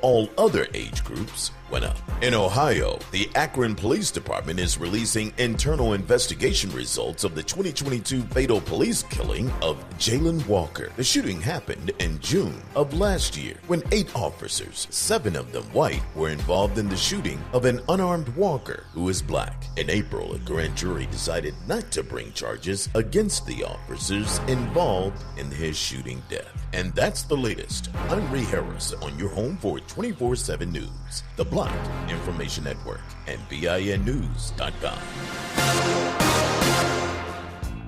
All other age groups went up. In Ohio, the Akron Police Department is releasing internal investigation results of the 2022 fatal police killing of Jalen Walker. The shooting happened in June of last year when 8 officers, 7 of them white, were involved in the shooting of an unarmed Walker who is black. In April, a grand jury decided not to bring charges against the officers involved in his shooting death. And that's the latest. I'm Ray Harris on your home for 24/7 News, the Black Information Network, and BINnews.com.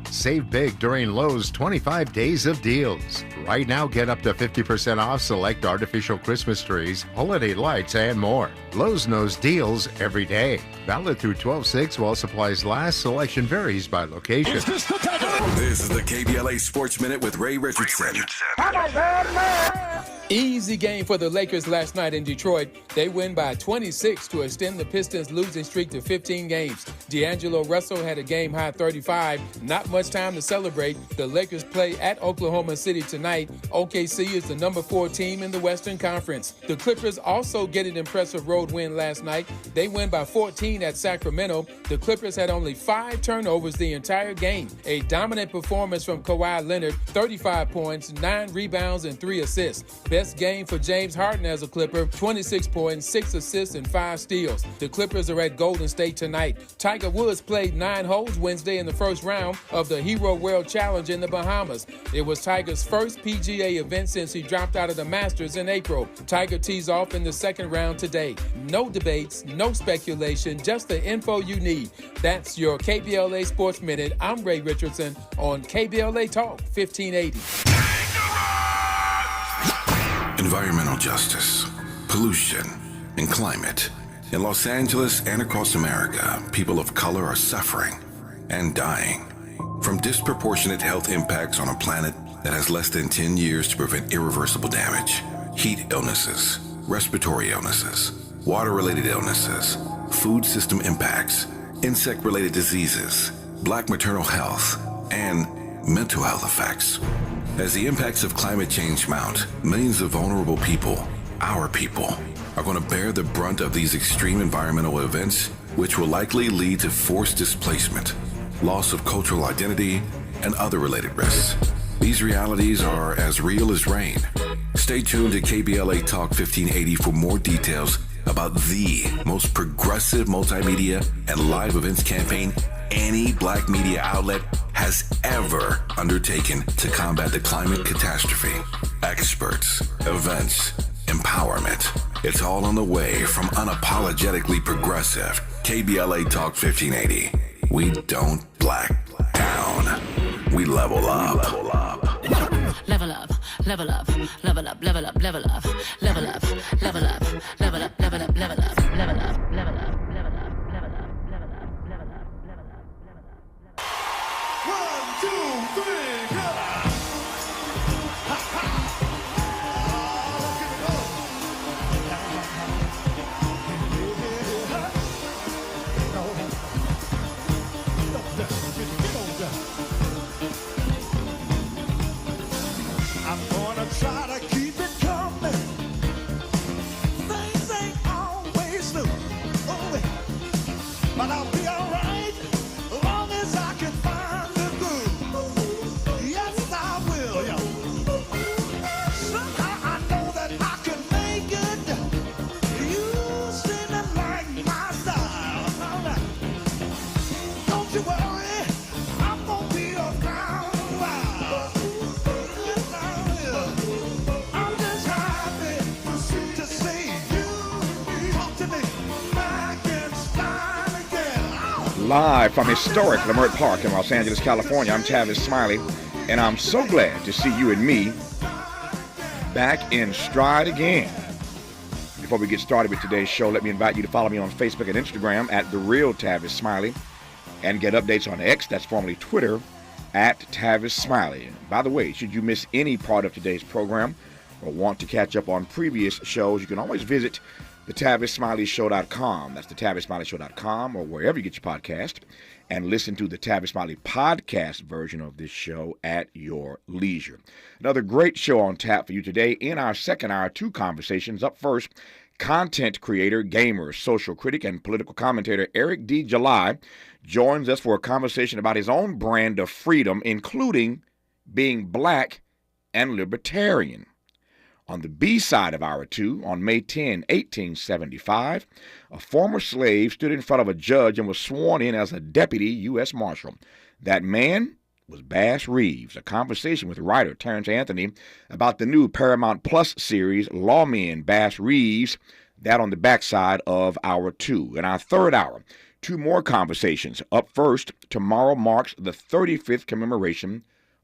Save big during Lowe's 25 days of deals. Right now, get up to 50% off select artificial Christmas trees, holiday lights, and more. Lowe's knows deals every day. Valid through 12/6 while supplies last. Selection varies by location. This is the KBLA Sports Minute with Ray Richardson. Easy game for the Lakers last night in Detroit. They win by 26 to extend the Pistons' losing streak to 15 games. D'Angelo Russell had a game-high 35. Not much time to celebrate. The Lakers play at Oklahoma City tonight. OKC is the number 4 team in the Western Conference. The Clippers also get an impressive road win last night. They win by 14 at Sacramento. The Clippers had only 5 turnovers the entire game. A dominant performance from Kawhi Leonard, 35 points, 9 rebounds, and 3 assists. Best game for James Harden as a Clipper, 26 points, 6 assists, and 5 steals. The Clippers are at Golden State tonight. Tiger Woods played 9 holes Wednesday in the first round of the Hero World Challenge in the Bahamas. It was Tiger's first PGA event since he dropped out of the Masters in April. Tiger tees off in the second round today. No debates, no speculation, just the info you need. That's your KBLA Sports Minute. I'm Ray Richardson on KBLA Talk 1580. Environmental justice, pollution, and climate. In Los Angeles and across America, people of color are suffering and dying from disproportionate health impacts on a planet that has less than 10 years to prevent irreversible damage. Heat illnesses, respiratory illnesses, water-related illnesses, food system impacts, insect-related diseases, black maternal health, and mental health effects. As the impacts of climate change mount, millions of vulnerable people, our people, are going to bear the brunt of these extreme environmental events, which will likely lead to forced displacement, loss of cultural identity, and other related risks. These realities are as real as rain. Stay tuned to KBLA Talk 1580 for more details about the most progressive multimedia and live events campaign any black media outlet has ever undertaken to combat the climate catastrophe. Experts, events, empowerment. It's all on the way from unapologetically progressive KBLA Talk 1580. We don't black down. We level up. Level up, level up, level up, level up, level up, level up, level up, level up, level up, level up, level up, level up. 1, 2, 3, go! I'm gonna try to keep it coming. Things ain't always smooth, but I'll be alright as long as I can find the groove. Yes, I will. Somehow I know that I can make it. You seem to like my style. All right. Don't you worry, I'm gonna be around a while. Yes, I will. I'm just happy to see you talk to me back in style again. Live from historic Leimert Park in Los Angeles, California, I'm Tavis Smiley, and I'm so glad to see you and me back in stride again. Before we get started with today's show, let me invite you to follow me on Facebook and Instagram at The Real Tavis Smiley, and get updates on X, that's formerly Twitter, at Tavis Smiley. By the way, should you miss any part of today's program or want to catch up on previous shows, you can always visit the TavisSmileyShow.com. That's the TavisSmileyShow.com or wherever you get your podcast. And listen to the Tavis Smiley podcast version of this show at your leisure. Another great show on tap for you today. In our second hour, 2 conversations. Up first, content creator, gamer, social critic, and political commentator Eric D. July joins us for a conversation about his own brand of freedom, including being black and libertarian. On the B side of hour 2, on May 10, 1875, a former slave stood in front of a judge and was sworn in as a deputy U.S. Marshal. That man was Bass Reeves. A conversation with writer Terrence Anthony about the new Paramount Plus series, Lawmen, Bass Reeves, that on the backside of hour 2. In our third hour, 2 more conversations. Up first, tomorrow marks the 35th commemoration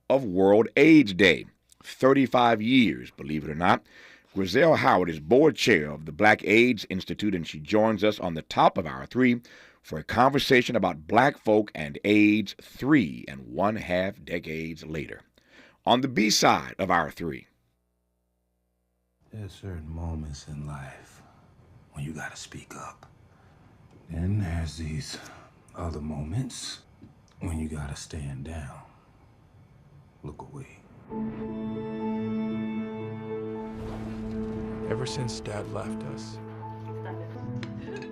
of World AIDS Day. 35 years, believe it or not. Grizel Howard is board chair of the Black AIDS Institute, and she joins us on the top of hour 3 for a conversation about black folk and AIDS 3.5 decades later. On the B side of hour 3. There's certain moments in life when you gotta speak up. Then there's these other moments when you gotta stand down. Look away. Ever since Dad left us,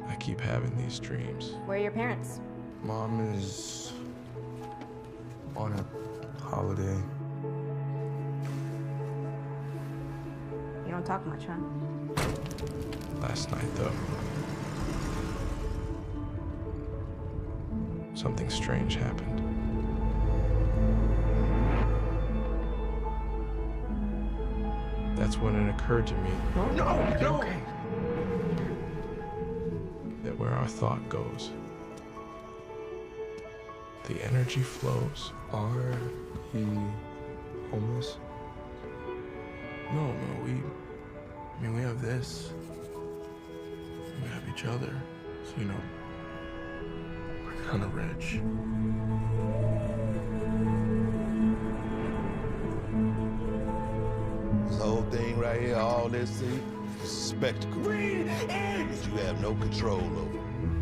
I keep having these dreams. Where are your parents? Mom is on a holiday. You don't talk much, huh? Last night, though, something strange happened. That's when it occurred to me. No! Okay. That where our thought goes, the energy flows. Are he homeless? No, we have this. We have each other. So, we're kind of rich. This whole thing right here, all this, see, is a spectacle that you have no control over.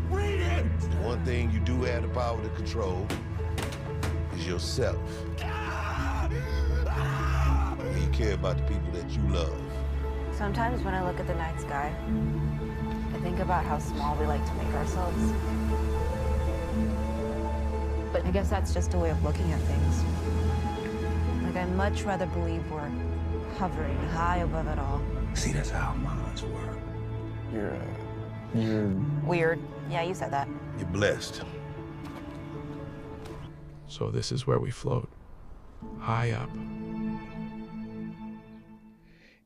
The one thing you do have the power to control is yourself. When you care about the people that you love. Sometimes when I look at the night sky, I think about how small we like to make ourselves. But I guess that's just a way of looking at things. Like, I'd much rather believe we're hovering high above it all. See, that's how minds work. You're Weird. Yeah, you said that. You're blessed. So this is where we float, high up.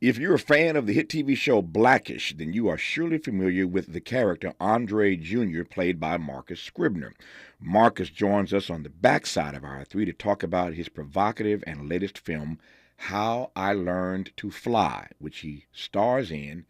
If you're a fan of the hit TV show Blackish, then you are surely familiar with the character Andre Jr., played by Marcus Scribner. Marcus joins us on the backside of hour 3 to talk about his provocative and latest film, How I Learned to Fly, which he stars in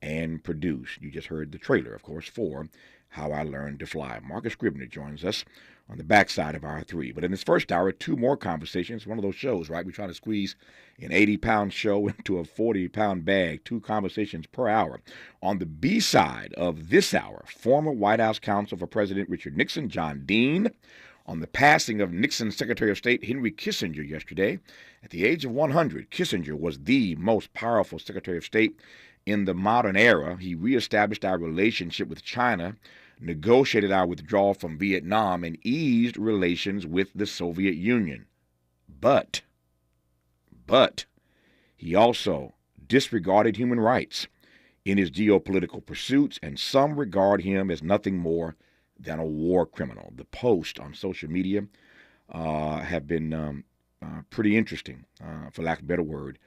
and produced. You just heard the trailer, of course, for How I Learned to Fly. Marcus Scribner joins us on the backside of hour 3. But in this first hour, 2 more conversations. One of those shows, right? We try to squeeze an 80-pound show into a 40-pound bag, 2 conversations per hour. On the B side of this hour, former White House counsel for President Richard Nixon, John Dean, on the passing of Nixon's Secretary of State Henry Kissinger yesterday. At the age of 100, Kissinger was the most powerful Secretary of State in the modern era. He reestablished our relationship with China, negotiated our withdrawal from Vietnam, and eased relations with the Soviet Union. But he also disregarded human rights in his geopolitical pursuits, and some regard him as nothing more than a war criminal. The posts on social media have been pretty interesting, for lack of a better word.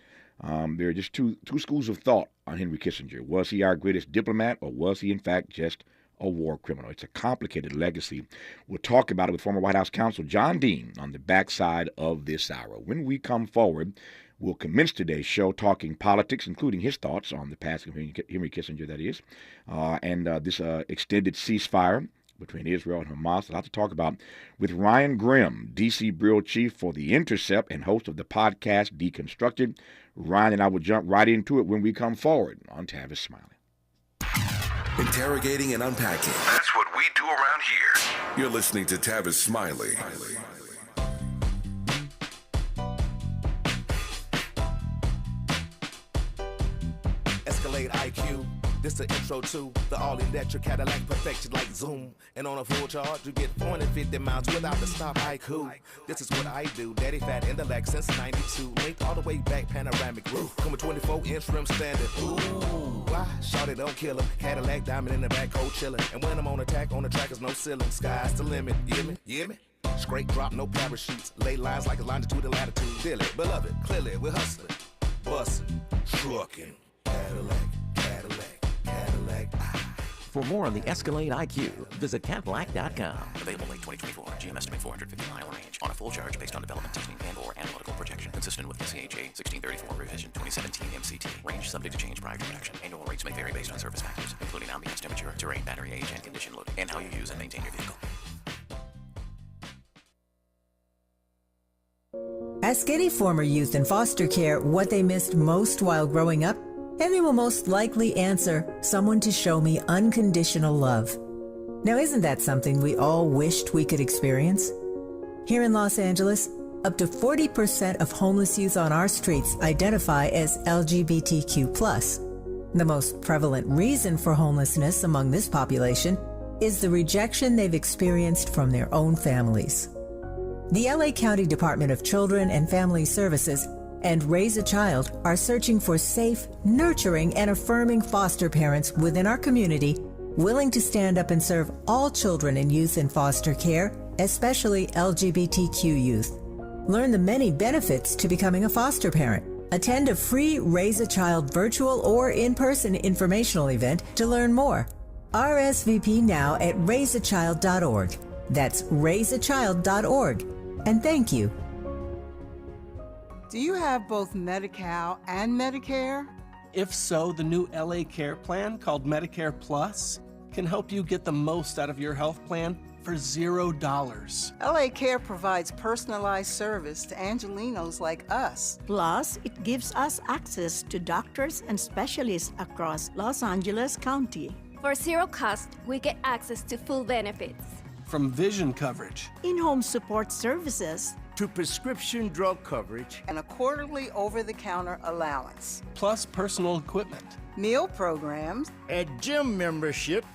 There are just two schools of thought on Henry Kissinger. Was he our greatest diplomat, or was he, in fact, just a war criminal? It's a complicated legacy. We'll talk about it with former White House counsel John Dean on the backside of this hour. When we come forward, we'll commence today's show talking politics, including his thoughts on the passing of Henry Kissinger, that is, and this extended ceasefire between Israel and Hamas. A lot to talk about with Ryan Grimm, D.C. Bureau Chief for The Intercept and host of the podcast Deconstructed. Ryan and I will jump right into it when we come forward on Tavis Smiley. interrogating and unpacking. That's what we do around here. You're listening to Tavis Smiley. Escalade IQ. This the intro to the all-electric Cadillac perfected like Zoom. And on a full charge, you get 450 miles without the stop haiku. This is what I do. Daddy fat intellect since 92. Linked all the way back, panoramic roof. Come with 24-inch rim standard. Ooh, why? Shout it, don't kill him. Cadillac diamond in the back, cold chillin'. And when I'm on attack, on the track is no ceiling. Sky's the limit. You hear me? You hear me? Straight drop, no parachutes. Lay lines like a longitude and latitude. Dilly, beloved, clearly, we're hustling. Bussin', truckin'. Cadillac. For more on the Escalade IQ, visit Cadillac.com. Available late 2024. GM estimate 450 mile range on a full charge based on development testing and/or analytical projection consistent with SCHA 1634 revision 2017 MCT. Range subject to change prior to production. Annual rates may vary based on service factors, including ambience temperature, terrain, battery age, and condition loading, and how you use and maintain your vehicle. Ask any former youth in foster care what they missed most while growing up, and they will most likely answer, someone to show me unconditional love. Now, isn't that something we all wished we could experience? Here in Los Angeles, up to 40% of homeless youth on our streets identify as LGBTQ+. The most prevalent reason for homelessness among this population is the rejection they've experienced from their own families. The LA County Department of Children and Family Services and Raise a Child are searching for safe, nurturing, and affirming foster parents within our community willing to stand up and serve all children and youth in foster care, especially LGBTQ youth. Learn the many benefits to becoming a foster parent. Attend a free Raise a Child virtual or in-person informational event to learn more. RSVP now at raiseachild.org. That's raiseachild.org. And thank you. Do you have both Medi-Cal and Medicare? If so, the new LA Care plan called Medicare Plus can help you get the most out of your health plan for $0. LA Care provides personalized service to Angelinos like us. Plus, it gives us access to doctors and specialists across Los Angeles County. For zero cost, we get access to full benefits. From vision coverage, in-home support services, to prescription drug coverage, and a quarterly over-the-counter allowance, plus personal equipment, meal programs, a gym membership,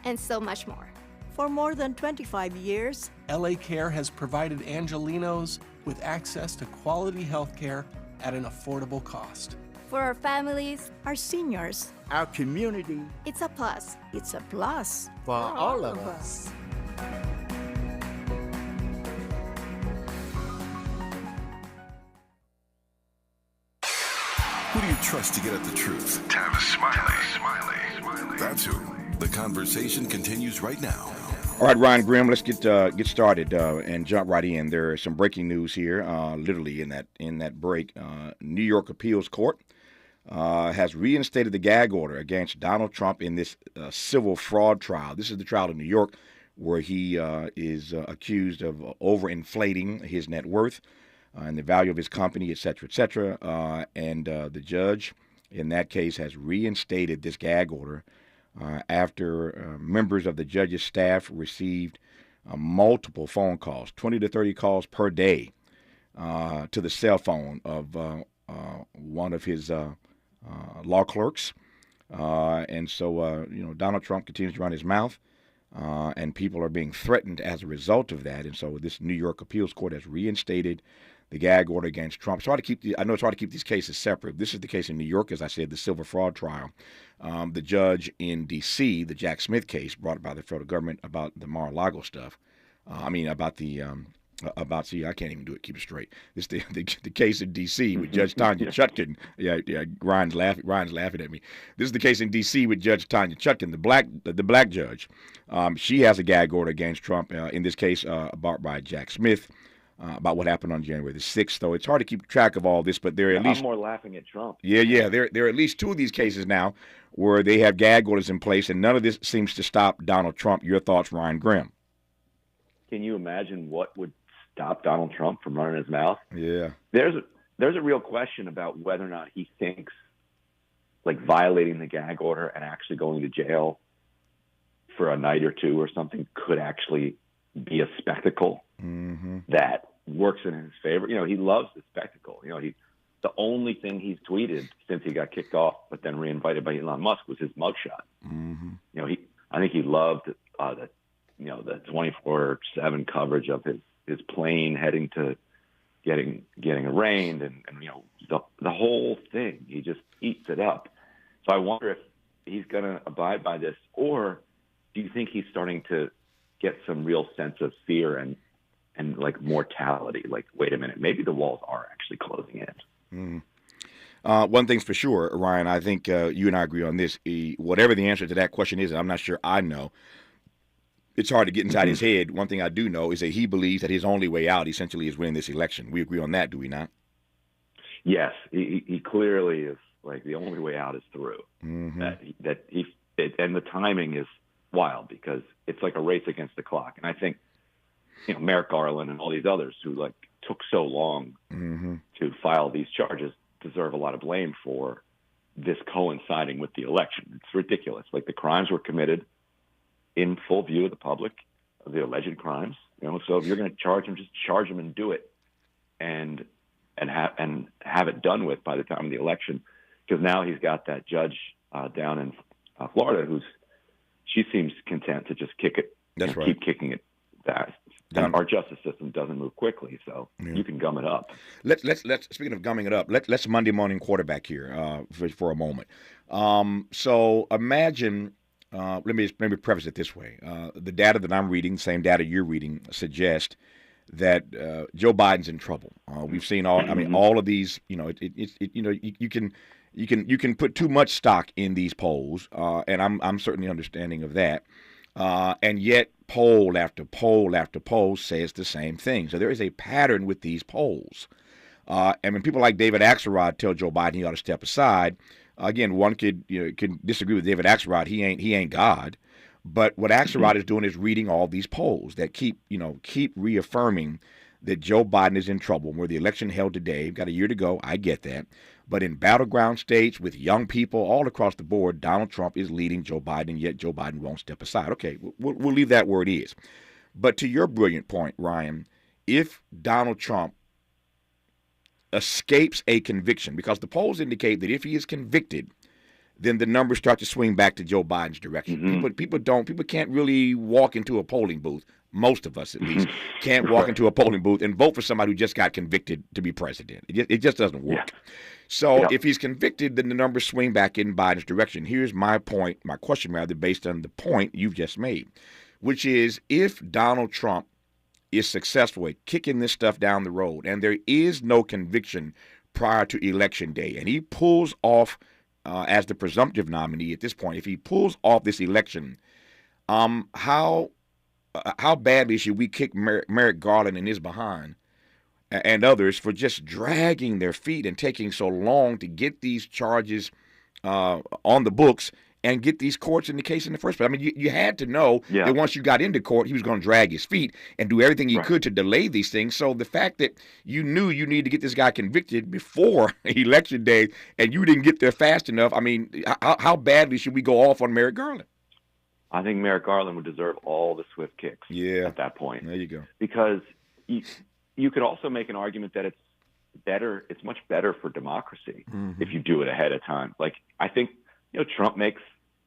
and so much more. For more than 25 years, LA Care has provided Angelinos with access to quality health care at an affordable cost. For our families, our seniors, our community, it's a plus. It's a plus for all of us. Who do you trust to get at the truth? Tavis Smiley. That's who. The conversation continues right now. All right, Ryan Grimm, let's get started and jump right in. There is some breaking news here, literally in that break. New York Appeals Court has reinstated the gag order against Donald Trump in this civil fraud trial. This is the trial in New York where he is accused of overinflating his net worth and the value of his company, et cetera, and the judge in that case has reinstated this gag order after members of the judge's staff received multiple phone calls, 20 to 30 calls per day to the cell phone of one of his law clerks. And so, Donald Trump continues to run his mouth, and people are being threatened as a result of that. And so this New York Appeals Court has reinstated the gag order against Trump. I know it's hard to keep these cases separate. This is the case in New York, as I said, the civil fraud trial. The judge in D.C., the Jack Smith case brought by the federal government about the Mar-a-Lago stuff. I can't even do it. Keep it straight. This the case in D.C. with Judge Tanya Chutkin. Yeah. Ryan's laughing at me. This is the case in D.C. with Judge Tanya Chutkin, the black judge. She has a gag order against Trump. In this case, brought by Jack Smith. About what happened on January the 6th. So it's hard to keep track of all this, but there are at least... I'm more laughing at Trump. Yeah. There are at least two of these cases now where they have gag orders in place, and none of this seems to stop Donald Trump. Your thoughts, Ryan Grimm? Can you imagine what would stop Donald Trump from running his mouth? Yeah. There's a real question about whether or not he thinks like violating the gag order and actually going to jail for a night or two or something could actually be a spectacle that works in his favor. You know, he loves the spectacle. You know, the only thing he's tweeted since he got kicked off, but then reinvited by Elon Musk, was his mugshot. You know, I think he loved the 24/7 coverage of his plane heading to getting arraigned, and you know, the whole thing. He just eats it up. So I wonder if he's going to abide by this, or do you think he's starting to get some real sense of fear and like mortality? Like, wait a minute, maybe the walls are actually closing in. One thing's for sure, Ryan, I think you and I agree on this. Whatever the answer to that question is, and I'm not sure I know, it's hard to get inside his head. One thing I do know is that he believes that his only way out essentially is winning this election. We agree on that, do we not? Yes, he clearly is. Like, the only way out is through. And the timing is wild because it's like a race against the clock. And I think, you know, Merrick Garland and all these others who like took so long to file these charges deserve a lot of blame for this coinciding with the election. It's ridiculous. Like, the crimes were committed in full view of the public, of the alleged crimes. You know, so if you're going to charge him, just charge him and do it, and have it done with by the time of the election. Because now he's got that judge down in Florida she seems content to just kick it. That's right. Keep kicking it. And our justice system doesn't move quickly, so you can gum it up. Let's speaking of gumming it up, let's Monday morning quarterback here for a moment. So imagine. Let me preface it this way: the data that I'm reading, same data you're reading, suggest that Joe Biden's in trouble. We've seen all of these. You know, you can put too much stock in these polls, and I'm certainly understanding of that. And yet, poll after poll after poll says the same thing. So there is a pattern with these polls. And when people like David Axelrod tell Joe Biden he ought to step aside, again, one could disagree with David Axelrod. He ain't God. But what Axelrod is doing is reading all these polls that keep reaffirming that Joe Biden is in trouble. Where the election held today, we've got a year to go. I get that. But in battleground states with young people all across the board, Donald Trump is leading Joe Biden, yet Joe Biden won't step aside. Okay, we'll leave that where it is. But to your brilliant point, Ryan, if Donald Trump escapes a conviction, because the polls indicate that if he is convicted, then the numbers start to swing back to Joe Biden's direction. People can't really walk into a polling booth. Most of us, at least, can't walk into a polling booth and vote for somebody who just got convicted to be president. It just doesn't work. So if he's convicted, then the numbers swing back in Biden's direction. Here's my point, my question rather, based on the point you've just made, which is if Donald Trump is successful at kicking this stuff down the road and there is no conviction prior to Election Day, and he pulls off as the presumptive nominee at this point, if he pulls off this election, how badly should we kick Merrick Garland and his behind and others for just dragging their feet and taking so long to get these charges on the books and get these courts in the case in the first place? I mean, you had to know that once you got into court, he was going to drag his feet and do everything he could to delay these things. So the fact that you knew you needed to get this guy convicted before Election Day and you didn't get there fast enough, I mean, how badly should we go off on Merrick Garland? I think Merrick Garland would deserve all the swift kicks at that point. There you go. Because you could also make an argument that it's much better for democracy if you do it ahead of time. Like, I think, Trump makes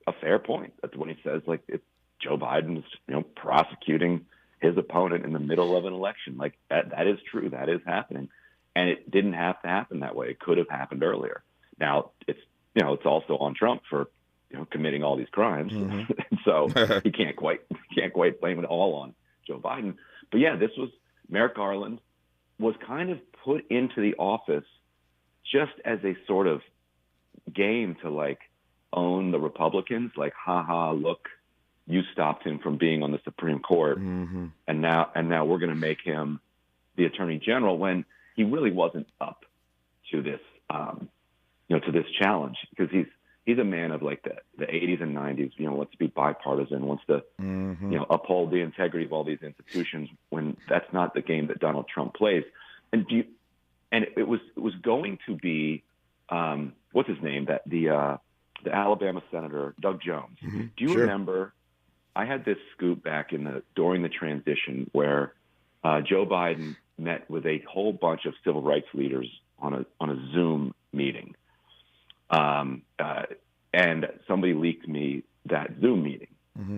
a fair point. That's when he says, like, if Joe Biden's, prosecuting his opponent in the middle of an election. Like, that is true. That is happening. And it didn't have to happen that way. It could have happened earlier. Now, it's also on Trump for, committing all these crimes. So you can't quite blame it all on Joe Biden. But yeah, Merrick Garland was kind of put into the office just as a sort of game to, like, own the Republicans. Like, look, you stopped him from being on the Supreme Court, and now we're going to make him the Attorney General, when he really wasn't up to this, to this challenge, because he's a man of, like, the 80s and 90s, wants to be bipartisan, wants to, uphold the integrity of all these institutions, when that's not the game that Donald Trump plays. And it was going to be, what's his name? The Alabama Senator, Doug Jones. Do you remember I had this scoop back during the transition where Joe Biden met with a whole bunch of civil rights leaders on a Zoom meeting, and somebody leaked me that Zoom meeting,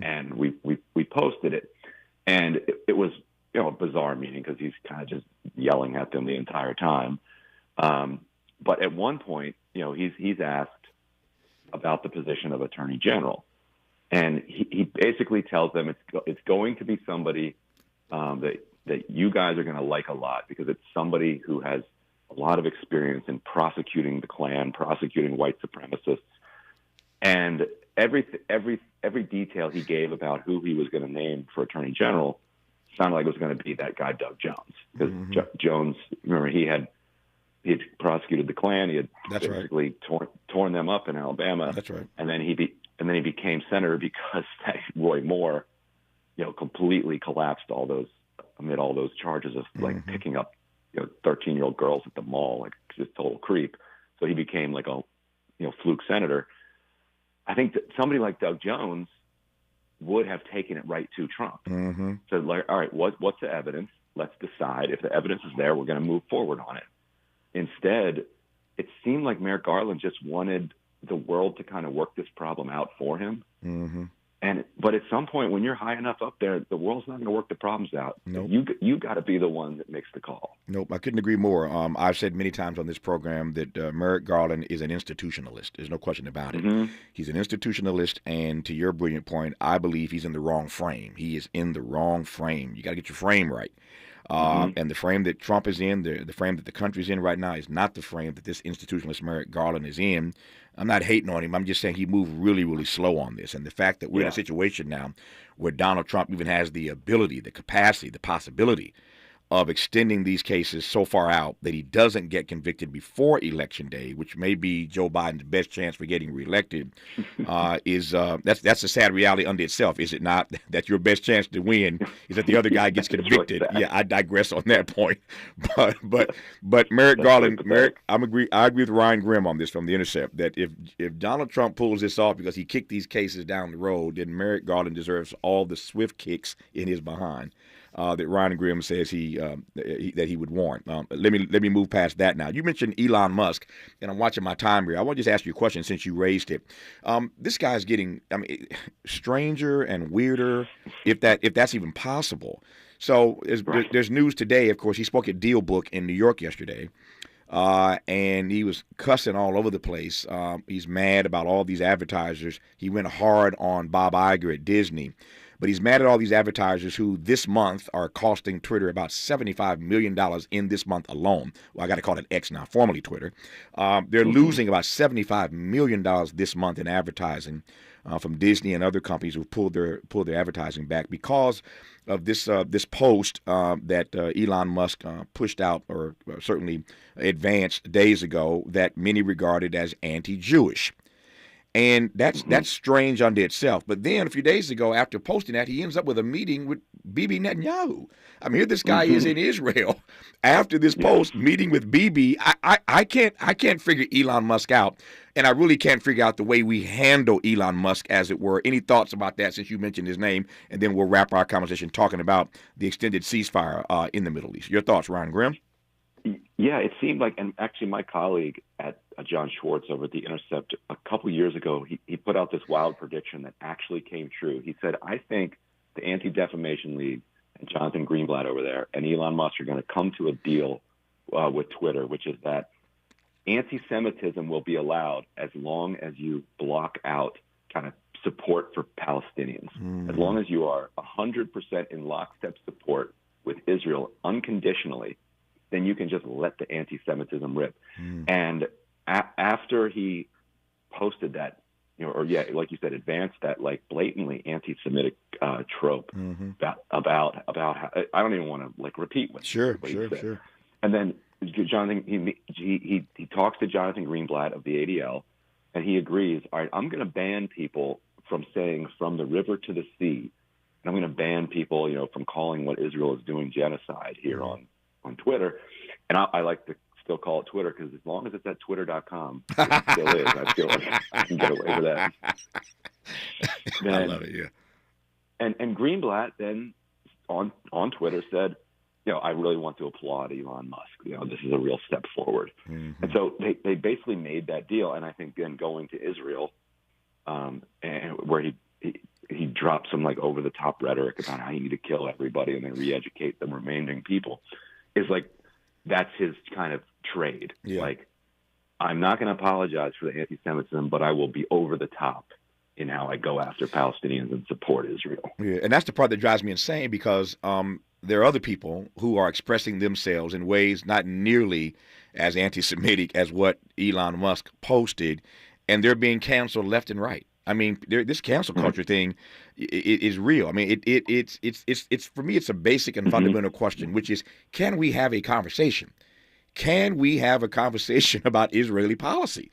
and we posted it, and it was a bizarre meeting because he's kind of just yelling at them the entire time. But at one point, he's asked about the position of Attorney General, and he basically tells them it's going to be somebody that you guys are going to like a lot because it's somebody who has a lot of experience in prosecuting the Klan, prosecuting white supremacists, and every detail he gave about who he was going to name for Attorney General sounded like it was going to be that guy Doug Jones, because Jones, remember, he had prosecuted the Klan, he had basically torn them up in Alabama. That's right. And then he became senator because Roy Moore, completely collapsed amid all those charges of like picking up 13-year-old girls at the mall, like just total creep. So he became like a fluke senator. I think that somebody like Doug Jones would have taken it right to Trump. So like, all right, what's the evidence? Let's decide. If the evidence is there, we're going to move forward on it. Instead, it seemed like Merrick Garland just wanted the world to kind of work this problem out for him. But at some point, when you're high enough up there, the world's not going to work the problems out. Nope. You got to be the one that makes the call. Nope, I couldn't agree more. I've said many times on this program that Merrick Garland is an institutionalist. There's no question about it. He's an institutionalist, and to your brilliant point, I believe he's in the wrong frame. He is in the wrong frame. You got to get your frame right. And the frame that Trump is in, the frame that the country's in right now is not the frame that this institutionalist Merrick Garland is in. I'm not hating on him. I'm just saying he moved really, really slow on this. And the fact that we're in a situation now where Donald Trump even has the ability, the capacity, the possibility of extending these cases so far out that he doesn't get convicted before Election Day, which may be Joe Biden's best chance for getting reelected, that's a sad reality unto itself, is it not? That your best chance to win is that the other guy gets convicted. Yeah, I digress on that point, but Merrick Garland, I agree with Ryan Grimm on this from The Intercept, that if Donald Trump pulls this off because he kicked these cases down the road, then Merrick Garland deserves all the swift kicks in his behind that Ryan Grimm says that he would warrant. Let me move past that now. You mentioned Elon Musk, and I'm watching my time here. I want to just ask you a question since you raised it. This guy's getting, stranger and weirder, if that's even possible. So there's news today. Of course, he spoke at Deal Book in New York yesterday, and he was cussing all over the place. He's mad about all these advertisers. He went hard on Bob Iger at Disney. But he's mad at all these advertisers who this month are costing Twitter about $75 million in this month alone. Well, I got to call it X now, formerly Twitter. They're losing about $75 million this month in advertising from Disney and other companies who pulled their advertising back because of this post that Elon Musk pushed out, or certainly advanced days ago, that many regarded as anti-Jewish. And that's strange unto itself. But then a few days ago, after posting that, he ends up with a meeting with Bibi Netanyahu. Here this guy is in Israel after this post, meeting with Bibi. I can't figure Elon Musk out, and I really can't figure out the way we handle Elon Musk, as it were. Any thoughts about that, since you mentioned his name? And then we'll wrap our conversation talking about the extended ceasefire in the Middle East. Your thoughts, Ryan Grimm? Yeah, it seemed like, and actually my colleague at John Schwartz over at The Intercept a couple years ago, he put out this wild prediction that actually came true. He said, I think the Anti-Defamation League and Jonathan Greenblatt over there and Elon Musk are going to come to a deal with Twitter, which is that anti-Semitism will be allowed as long as you block out kind of support for Palestinians. As long as you are 100% in lockstep support with Israel unconditionally, then you can just let the anti-Semitism rip. And after he posted that, like you said, advanced that like blatantly anti-Semitic trope about how, I don't even want to like repeat what he said. And then Jonathan, he talks to Jonathan Greenblatt of the ADL, and he agrees. All right, I'm going to ban people from saying "from the river to the sea," and I'm going to ban people, from calling what Israel is doing genocide here on Twitter. And I like to still call it Twitter because as long as it's at twitter.com, it still is. I feel like I can get away with that. I love it, yeah. And Greenblatt then on Twitter said, I really want to applaud Elon Musk. This is a real step forward. Mm-hmm. And so they basically made that deal. And I think then going to Israel, and where he dropped some like over the top rhetoric about how you need to kill everybody and then re-educate the remaining people, is like that's his kind of trade. Yeah. Like, I'm not going to apologize for the anti-Semitism, but I will be over the top in how I go after Palestinians and support Israel. Yeah, and that's the part that drives me insane because there are other people who are expressing themselves in ways not nearly as anti-Semitic as what Elon Musk posted, and they're being canceled left and right. I mean, this cancel culture thing is real. I mean, it's for me, it's a basic and fundamental question, which is, can we have a conversation? Can we have a conversation about Israeli policy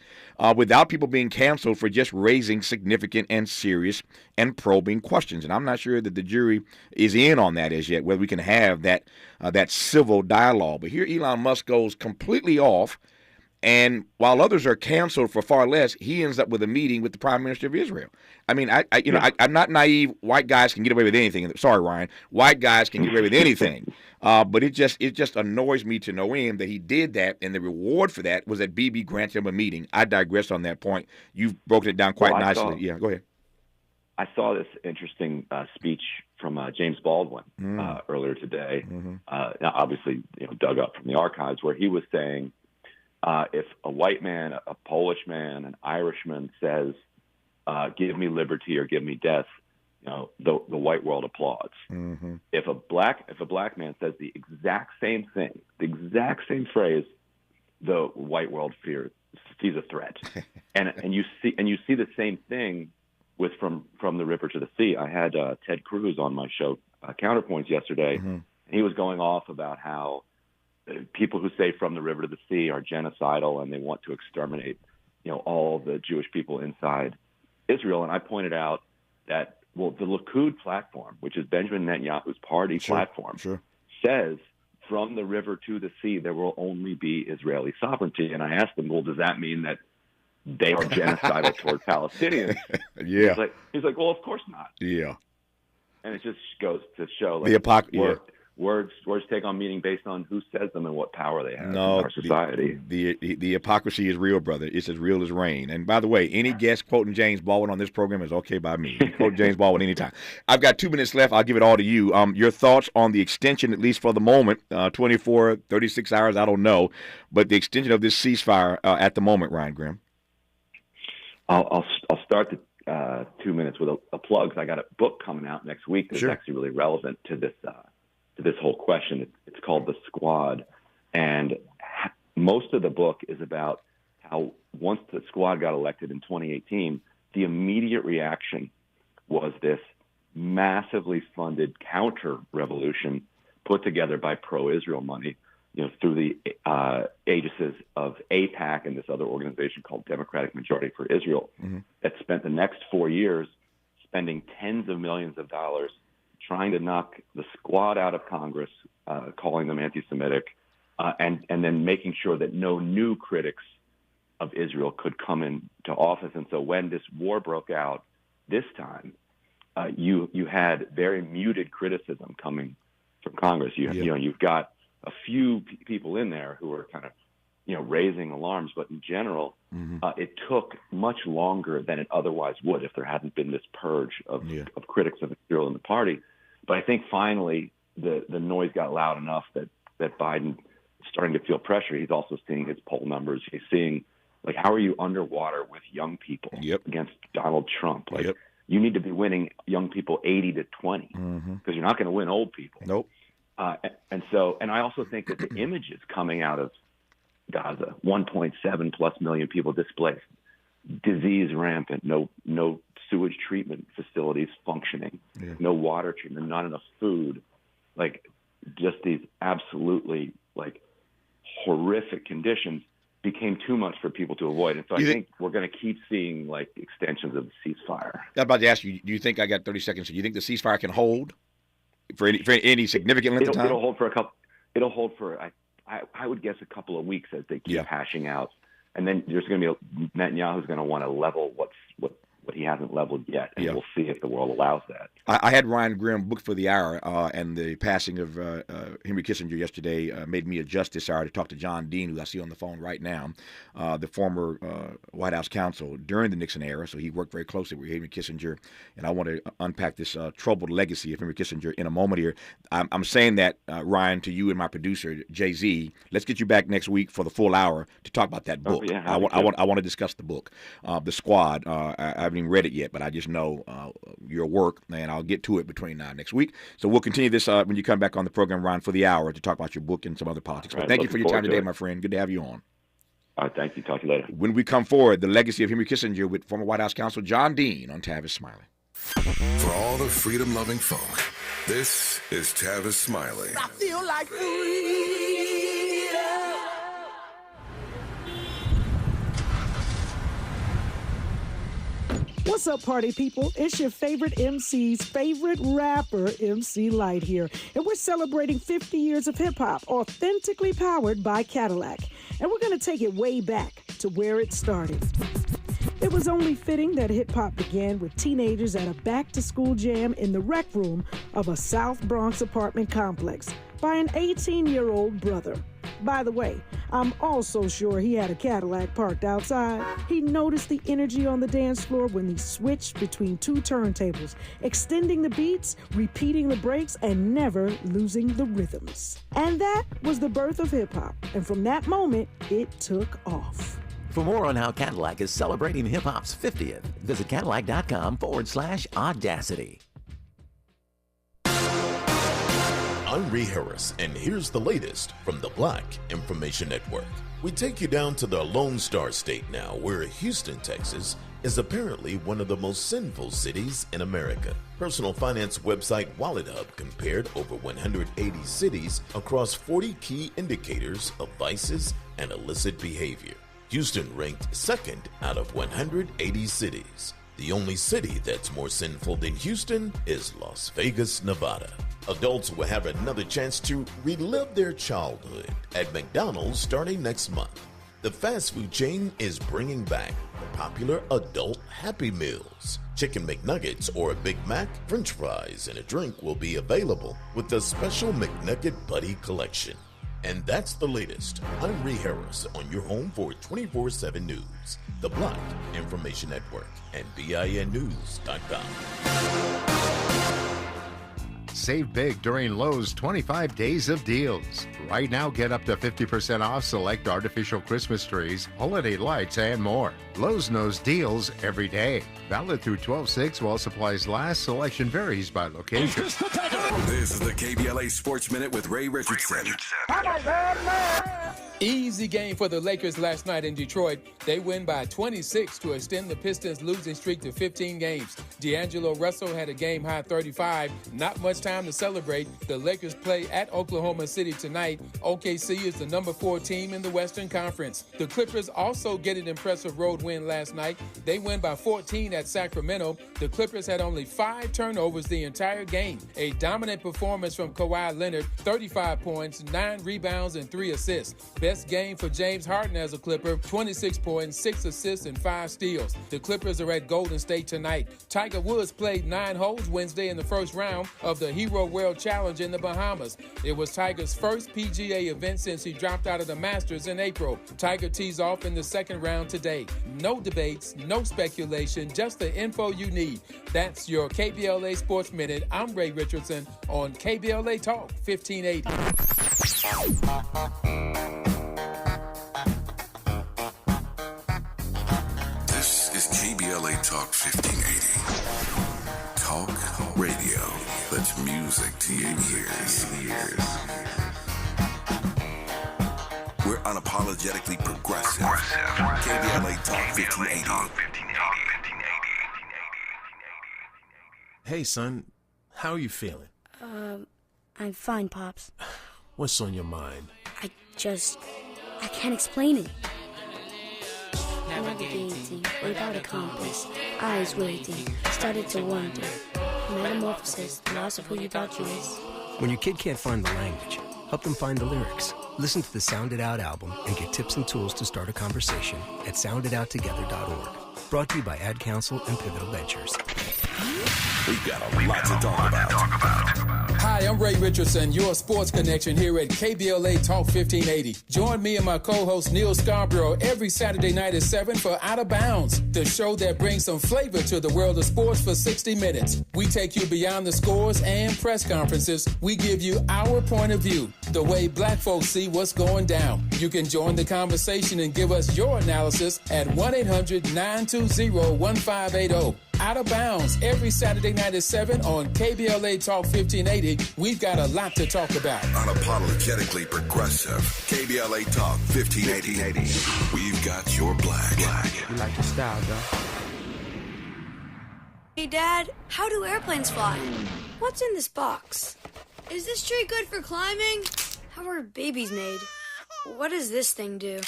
without people being canceled for just raising significant and serious and probing questions? And I'm not sure that the jury is in on that as yet, whether we can have that civil dialogue. But here Elon Musk goes completely off, and while others are canceled for far less, he ends up with a meeting with the Prime Minister of Israel. I mean, I'm not naive. White guys can get away with anything. Sorry, Ryan. White guys can get away with anything. But it just annoys me to no end that he did that, and the reward for that was that Bibi granted him a meeting. I digress on that point. You've broken it down quite nicely. Yeah, go ahead. I saw this interesting speech from James Baldwin earlier today. Now obviously, dug up from the archives, where he was saying, if a white man, a Polish man, an Irishman says, give me liberty or give me death, the white world applauds. Mm-hmm. If a black man says the exact same thing, the exact same phrase, the white world sees a threat. and you see the same thing with from the river to the sea. I had Ted Cruz on my show Counterpoints yesterday, and he was going off about how people who say from the river to the sea are genocidal and they want to exterminate, all the Jewish people inside Israel. And I pointed out that, the Likud platform, which is Benjamin Netanyahu's party platform, says from the river to the sea, there will only be Israeli sovereignty. And I asked them, does that mean that they are genocidal toward Palestinians? Yeah. He's like, well, of course not. Yeah. And it just goes to show words take on meaning based on who says them and what power they have in our society. The hypocrisy is real, brother. It's as real as rain. And by the way, any guest quoting James Baldwin on this program is okay by me. Quote James Baldwin anytime. I've got 2 minutes left. I'll give it all to you. Your thoughts on the extension, at least for the moment, 24, 36 hours, I don't know, but the extension of this ceasefire at the moment, Ryan Graham. I'll start the 2 minutes with a plug. I got a book coming out next week that's actually really relevant to this whole question. It's called The Squad, and most of the book is about how once the Squad got elected in 2018, the immediate reaction was this massively funded counter-revolution put together by pro-Israel money, through the aegis of AIPAC and this other organization called Democratic Majority for Israel, that spent the next 4 years spending tens of millions of dollars trying to knock the Squad out of Congress, calling them anti-Semitic, and then making sure that no new critics of Israel could come into office. And so when this war broke out this time, you had very muted criticism coming from Congress. You've got a few people in there who are kind of, raising alarms, but in general, it took much longer than it otherwise would if there hadn't been this purge of critics of Israel in the party. But I think finally the noise got loud enough that Biden is starting to feel pressure. He's also seeing his poll numbers. He's seeing, how are you underwater with young people against Donald Trump? You need to be winning young people 80 to 20 because you're not going to win old people. Nope. And I also think that the images coming out of Gaza, 1.7 plus million people displaced, disease rampant, no sewage treatment facilities functioning, no water treatment, not enough food, just these absolutely horrific conditions became too much for people to avoid. And so I think we're going to keep seeing extensions of the ceasefire. I was about to ask you, do you think, I got 30 seconds, do you think the ceasefire can hold for any significant length of time? It'll hold for I would guess a couple of weeks as they keep hashing out. And then there's going to be Netanyahu's going to want to level what but he hasn't leveled yet, and we'll see if the world allows that. I had Ryan Grimm booked for the hour, and the passing of Henry Kissinger yesterday made me adjust this hour to talk to John Dean, who I see on the phone right now, the former White House counsel during the Nixon era. So he worked very closely with Henry Kissinger, and I want to unpack this troubled legacy of Henry Kissinger in a moment here. I'm saying that, Ryan, to you and my producer, Jay-Z, let's get you back next week for the full hour to talk about that book. Oh, yeah, I want to discuss the book, The Squad. I haven't even read it yet, but I just know your work, and I'll get to it between now and next week. So we'll continue this when you come back on the program, Ryan, for the hour to talk about your book and some other politics. But thank you for your time today, my friend. Good to have you on. All right, thank you. Talk to you later. When we come forward, the legacy of Henry Kissinger with former White House counsel John Dean on Tavis Smiley. For all the freedom-loving folk, this is Tavis Smiley. I feel like freedom. What's up, party people? It's your favorite MC's favorite rapper, MC Light here. And we're celebrating 50 years of hip-hop, authentically powered by Cadillac. And we're going to take it way back to where it started. It was only fitting that hip-hop began with teenagers at a back-to-school jam in the rec room of a South Bronx apartment complex by an 18-year-old brother. By the way, I'm also sure he had a Cadillac parked outside. He noticed the energy on the dance floor when he switched between two turntables, extending the beats, repeating the breaks, and never losing the rhythms. And that was the birth of hip-hop. And from that moment, it took off. For more on how Cadillac is celebrating hip-hop's 50th, visit Cadillac.com/audacity. I'm Ree Harris, and here's the latest from the Black Information Network. We take you down to the Lone Star State now, where Houston, Texas, is apparently one of the most sinful cities in America. Personal finance website WalletHub compared over 180 cities across 40 key indicators of vices and illicit behavior. Houston ranked second out of 180 cities. The only city that's more sinful than Houston is Las Vegas, Nevada. Adults will have another chance to relive their childhood at McDonald's starting next month. The fast food chain is bringing back the popular adult Happy Meals. Chicken McNuggets or a Big Mac, French fries, and a drink will be available with the special McNugget Buddy Collection. And that's the latest. I'm Ree Harris on your home for 24/7 News, the Black Information Network, and BINnews.com. Save big during Lowe's 25 days of deals. Right now, get up to 50% off select artificial Christmas trees, holiday lights, and more. Lowe's knows deals every day. Valid through 12/6 while supplies last. Selection varies by location. This is the KBLA Sports Minute with Ray Richardson. Easy game for the Lakers last night in Detroit. They win by 26 to extend the Pistons' losing streak to 15 games. D'Angelo Russell had a game-high 35. Not much time to celebrate. The Lakers play at Oklahoma City tonight. OKC is the number 4 team in the Western Conference. The Clippers also get an impressive road win last night. They win by 14 at Sacramento. The Clippers had only 5 turnovers the entire game. A dominant performance from Kawhi Leonard, 35 points, 9 rebounds, and 3 assists. Best game for James Harden as a Clipper, 26 points, 6 assists, and 5 steals. The Clippers are at Golden State tonight. Tiger Woods played 9 holes Wednesday in the first round of the Hero World Challenge in the Bahamas. It was Tiger's first PGA event since he dropped out of the Masters in April. Tiger tees off in the second round today. No debates, no speculation, just the info you need. That's your KBLA Sports Minute. I'm Ray Richardson on KBLA Talk 1580. This is KBLA Talk 1580. Talk radio that's music to your ears. We're unapologetically progressive. KBLA Talk 1580. Hey, son, how are you feeling? I'm fine, Pops. What's on your mind? I can't explain it. Navigating without a compass, eyes waiting, started to wonder. Metamorphosis, the loss of who you thought you was. When your kid can't find the language, help them find the lyrics. Listen to the Sound It Out album and get tips and tools to start a conversation at sounditouttogether.org. Brought to you by Ad Council and Pivotal Ventures. We've got a lot to talk about. Hi, I'm Ray Richardson, your sports connection here at KBLA Talk 1580. Join me and my co-host Neil Scarborough every Saturday night at 7 for Out of Bounds, the show that brings some flavor to the world of sports for 60 minutes. We take you beyond the scores and press conferences. We give you our point of view, the way black folks see what's going down. You can join the conversation and give us your analysis at 1-800-920-1580. Out of Bounds every Saturday night at 7 on KBLA Talk 1580. We've got a lot to talk about. Unapologetically progressive. KBLA Talk 1580. We've got your black. You like the style, though? Hey, Dad, how do airplanes fly? What's in this box? Is this tree good for climbing? How are babies made? What does this thing do?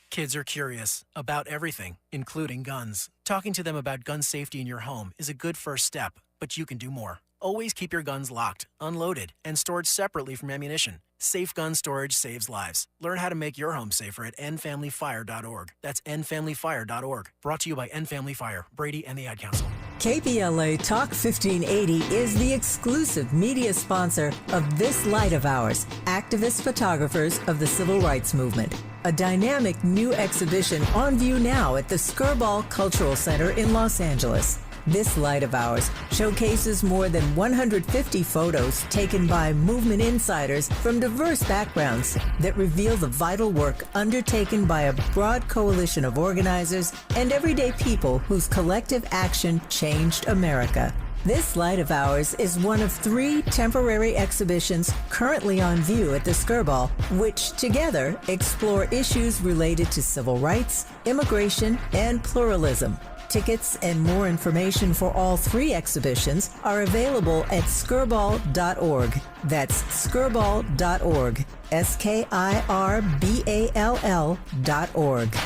Kids are curious about everything, including guns. Talking to them about gun safety in your home is a good first step, but you can do more. Always keep your guns locked, unloaded, and stored separately from ammunition. Safe gun storage saves lives. Learn how to make your home safer at endfamilyfire.org. That's endfamilyfire.org. Brought to you by End Family Fire, Brady, and the Ad Council. KBLA Talk 1580 is the exclusive media sponsor of This Light of Ours, activist photographers of the Civil Rights Movement. A dynamic new exhibition on view now at the Skirball Cultural Center in Los Angeles. This Light of Ours showcases more than 150 photos taken by movement insiders from diverse backgrounds that reveal the vital work undertaken by a broad coalition of organizers and everyday people whose collective action changed America. This Light of Ours is one of 3 temporary exhibitions currently on view at the Skirball, which together explore issues related to civil rights, immigration, and pluralism. Tickets and more information for all 3 exhibitions are available at skirball.org. That's skirball.org. SKIRBALL.org.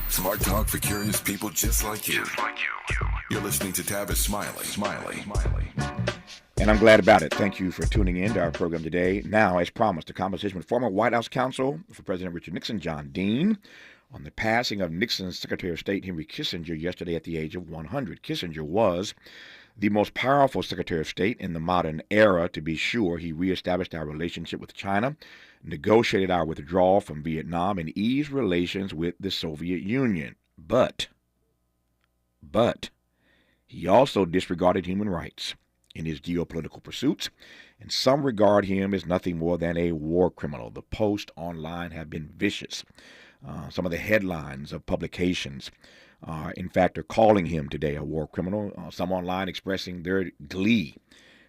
Smart talk for curious people just like you. You're listening to Tavis Smiley. And I'm glad about it. Thank you for tuning in to our program today. Now, as promised, a conversation with former White House counsel for President Richard Nixon, John Dean, on the passing of Nixon's Secretary of State, Henry Kissinger, yesterday at the age of 100. Kissinger was the most powerful Secretary of State in the modern era, to be sure. He reestablished our relationship with China, negotiated our withdrawal from Vietnam, and eased relations with the Soviet Union. But he also disregarded human rights in his geopolitical pursuits, and some regard him as nothing more than a war criminal. The posts online have been vicious. Some of the headlines of publications, in fact, are calling him today a war criminal. Some online expressing their glee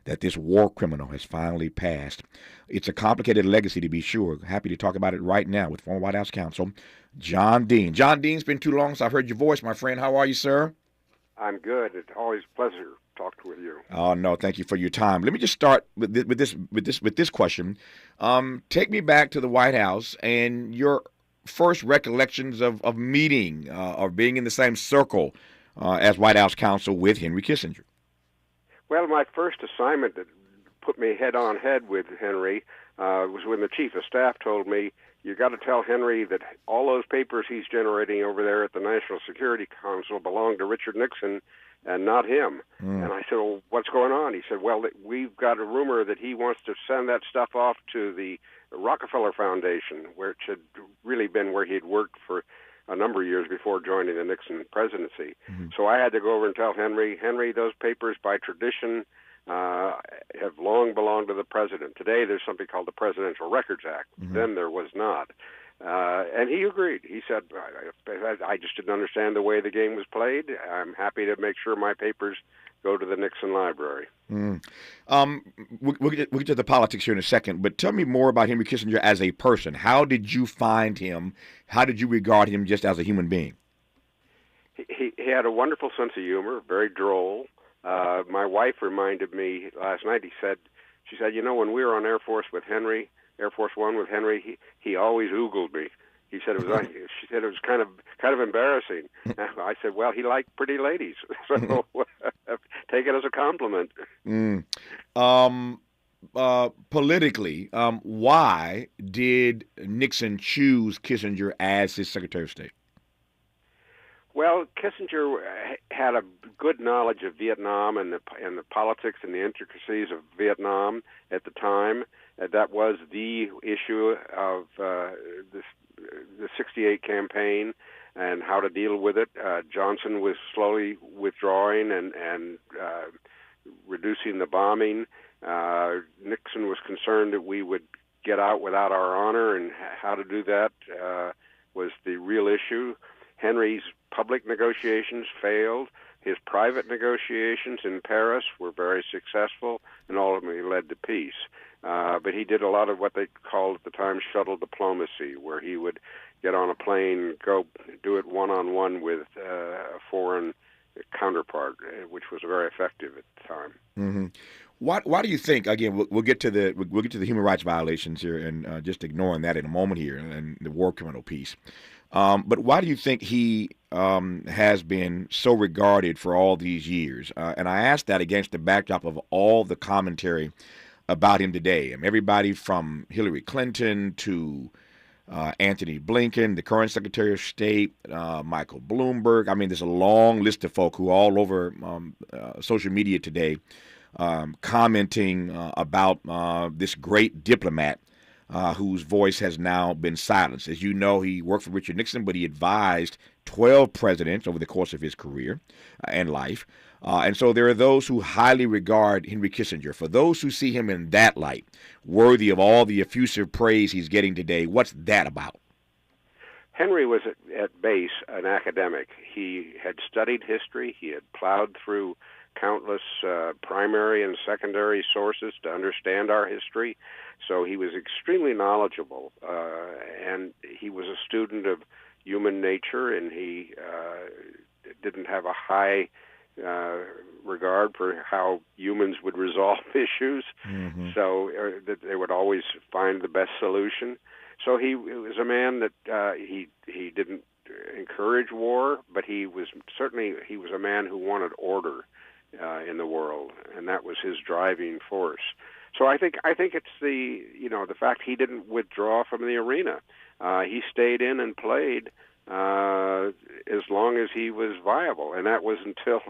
that this war criminal has finally passed. It's a complicated legacy, to be sure. Happy to talk about it right now with former White House counsel John Dean. John Dean, it's been too long since I've heard your voice, my friend. How are you, sir? I'm good. It's always a pleasure to talk with you. Oh, no, thank you for your time. Let me just start with this question. Take me back to the White House and your first recollections of meeting or being in the same circle as White House counsel with Henry Kissinger. Well, my first assignment that put me head on head with Henry was when the chief of staff told me, you got to tell Henry that all those papers he's generating over there at the National Security Council belong to Richard Nixon and not him. And I said, well, what's going on? He said, well, we've got a rumor that he wants to send that stuff off to the Rockefeller Foundation, where it had really been where he'd worked for a number of years before joining the Nixon presidency. So I had to go over and tell Henry, those papers by tradition have long belonged to the president. Today there's something called the Presidential Records Act. Then there was not. And he agreed. He said, I just didn't understand the way the game was played. I'm happy to make sure my papers go to the Nixon Library. We'll get to the politics here in a second, but tell me more about Henry Kissinger as a person. How did you find him? How did you regard him just as a human being? He had a wonderful sense of humor, very droll. My wife reminded me last night, she said, you know, when we were on Air Force One with Henry, he always oogled me. He said it was. She said it was kind of embarrassing. I said, well, he liked pretty ladies, so take it as a compliment. politically, why did Nixon choose Kissinger as his Secretary of State? Well, Kissinger had a good knowledge of Vietnam and the politics and the intricacies of Vietnam at the time. That was the issue of the '68 campaign and how to deal with it. Johnson was slowly withdrawing and reducing the bombing. Nixon was concerned that we would get out without our honor, and how to do that was the real issue. Henry's public negotiations failed. His private negotiations in Paris were very successful and ultimately led to peace. But he did a lot of what they called at the time shuttle diplomacy, where he would get on a plane, go do it one-on-one with a foreign counterpart, which was very effective at the time. Mm-hmm. Why do you think? Again, we'll get to the human rights violations here, and just ignoring that in a moment here, and the war criminal piece. But why do you think he has been so regarded for all these years? And I ask that against the backdrop of all the commentary about him today. Everybody from Hillary Clinton to Anthony Blinken, the current Secretary of State, Michael Bloomberg. I mean, there's a long list of folk who are all over social media today commenting about this great diplomat whose voice has now been silenced. As you know, he worked for Richard Nixon, but he advised 12 presidents over the course of his career and life. And so there are those who highly regard Henry Kissinger. For those who see him in that light, worthy of all the effusive praise he's getting today, what's that about? Henry was at base an academic. He had studied history. He had plowed through countless primary and secondary sources to understand our history. So he was extremely knowledgeable, and he was a student of human nature, and he didn't have a high regard for how humans would resolve issues, so that they would always find the best solution. So he was a man that he didn't encourage war, but he was a man who wanted order in the world, and that was his driving force. So I think it's the fact he didn't withdraw from the arena. He stayed in and played as long as he was viable, and that was until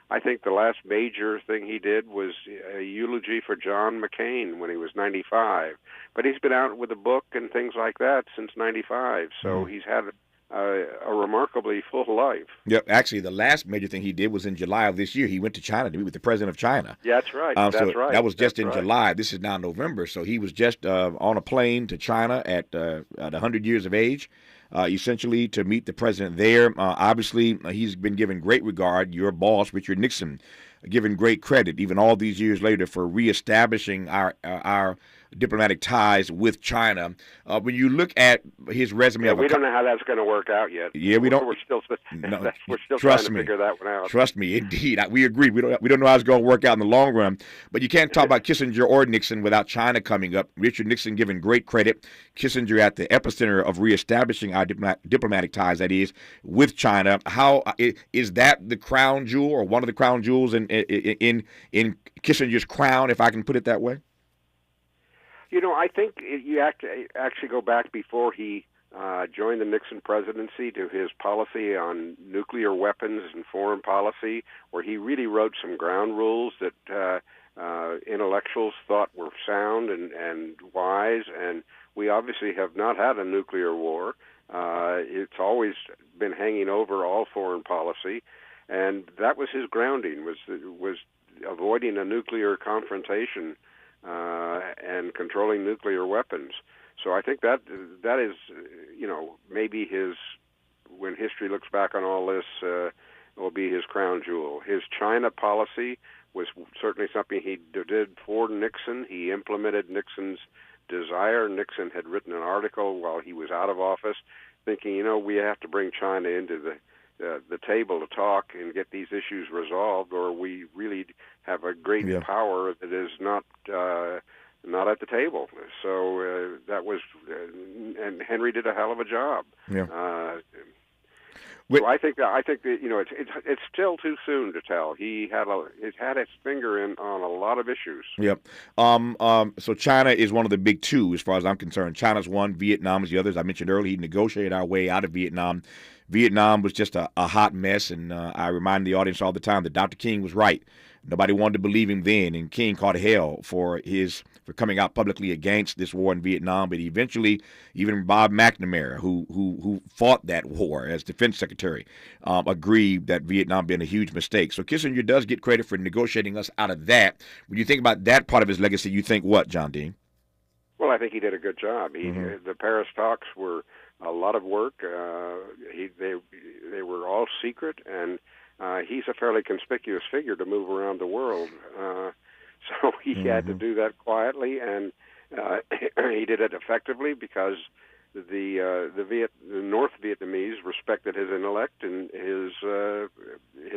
I think the last major thing he did was a eulogy for John McCain when he was 95. But he's been out with a book and things like that since 95, so he's had a remarkably full life. Yeah, actually, the last major thing he did was in July of this year. He went to China to meet with the president of China. Yeah, that's right. That was just in July. This is now November, so he was just on a plane to China at 100 years of age, essentially to meet the president there. Obviously, he's been given great regard. Your boss, Richard Nixon, given great credit, even all these years later, for reestablishing our diplomatic ties with China. When you look at his resume, we don't know how that's going to work out yet. Yeah, we don't. We're still Trust trying to figure that one out. Trust me, indeed, we agree. We don't know how it's going to work out in the long run. But you can't talk about Kissinger or Nixon without China coming up. Richard Nixon given great credit. Kissinger at the epicenter of reestablishing our diplomatic ties, that is, with China. How is that the crown jewel, or one of the crown jewels in Kissinger's crown, if I can put it that way? I think you actually go back before he joined the Nixon presidency to his policy on nuclear weapons and foreign policy, where he really wrote some ground rules that intellectuals thought were sound and wise. And we obviously have not had a nuclear war. It's always been hanging over all foreign policy, and that was his grounding, was avoiding a nuclear confrontation and controlling nuclear weapons. So I think that is, maybe when history looks back on all this, will be his crown jewel. His China policy was certainly something he did for Nixon. He implemented Nixon's desire. Nixon had written an article while he was out of office thinking, we have to bring China into the table to talk and get these issues resolved, or we really have a great power that is not at the table. So that was, and Henry did a hell of a job. Yeah. So I think that it's still too soon to tell. He's had his finger in on a lot of issues. Yep. So China is one of the big two as far as I'm concerned. China's one, Vietnam is the other. As I mentioned earlier, he negotiated our way out of Vietnam. Vietnam was just a hot mess, and I remind the audience all the time that Dr. King was right. Nobody wanted to believe him then, and King caught hell for coming out publicly against this war in Vietnam. But eventually, even Bob McNamara, who fought that war as defense secretary, agreed that Vietnam been a huge mistake. So Kissinger does get credit for negotiating us out of that. When you think about that part of his legacy, you think what, John Dean? Well, I think he did a good job. The Paris talks were a lot of work. They were all secret, and he's a fairly conspicuous figure to move around the world. So he had to do that quietly, and he did it effectively because the North Vietnamese respected his intellect and his